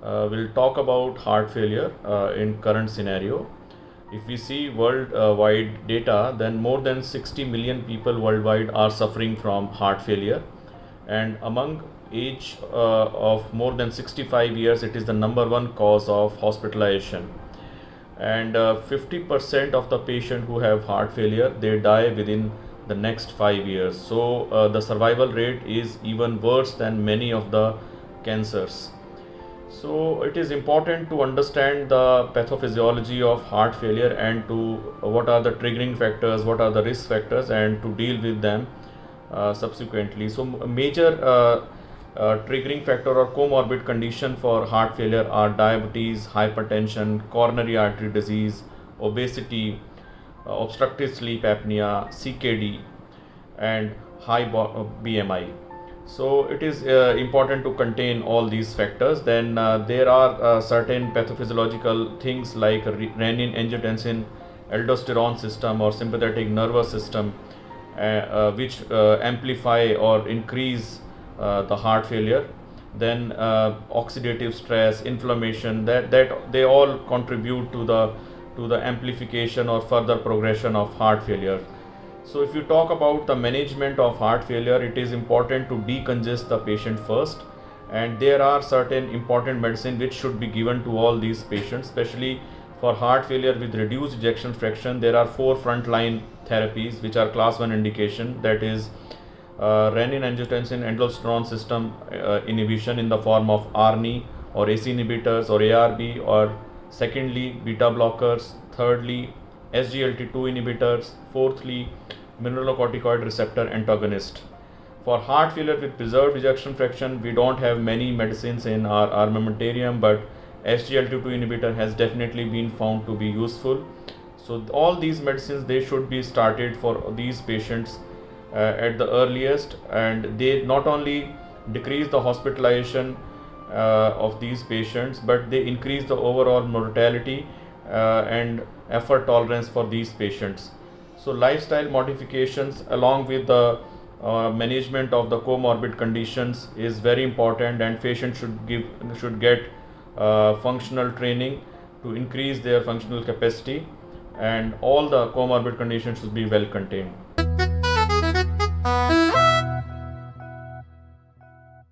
We'll talk about heart failure in current scenario. If we see worldwide data, then more than 60 million people worldwide are suffering from heart failure, and among age of more than 65 years, it is the number one cause of hospitalization. And 50% of the patient who have heart failure, they die within the next 5 years. So the survival rate is even worse than many of the cancers. So it is important to understand the pathophysiology of heart failure and to what are the triggering factors, what are the risk factors, and to deal with them subsequently. So major triggering factor or comorbid condition for heart failure are diabetes, hypertension, coronary artery disease, obesity, obstructive sleep apnea, CKD, and high BMI. So it is important to contain all these factors. Then there are certain pathophysiological things like renin, angiotensin, aldosterone system or sympathetic nervous system, which amplify or increase the heart failure. Then oxidative stress, inflammation, that they all contribute to the amplification or further progression of heart failure. So if you talk about the management of heart failure, it is important to decongest the patient first, and there are certain important medicine which should be given to all these patients, especially for heart failure with reduced ejection fraction. There are 4 frontline therapies which are class 1 indication, that is renin, angiotensin, aldosterone system inhibition in the form of ARNI or AC inhibitors or ARB, or secondly beta blockers, thirdly SGLT2 inhibitors, fourthly mineralocorticoid receptor antagonist. For heart failure with preserved ejection fraction, we don't have many medicines in our armamentarium, but SGLT2 inhibitor has definitely been found to be useful. So all these medicines, they should be started for these patients at the earliest, and they not only decrease the hospitalization of these patients, but they increase the overall mortality and effort tolerance for these patients. So lifestyle modifications along with the management of the comorbid conditions is very important, and patients should get functional training to increase their functional capacity, and all the comorbid conditions should be well contained.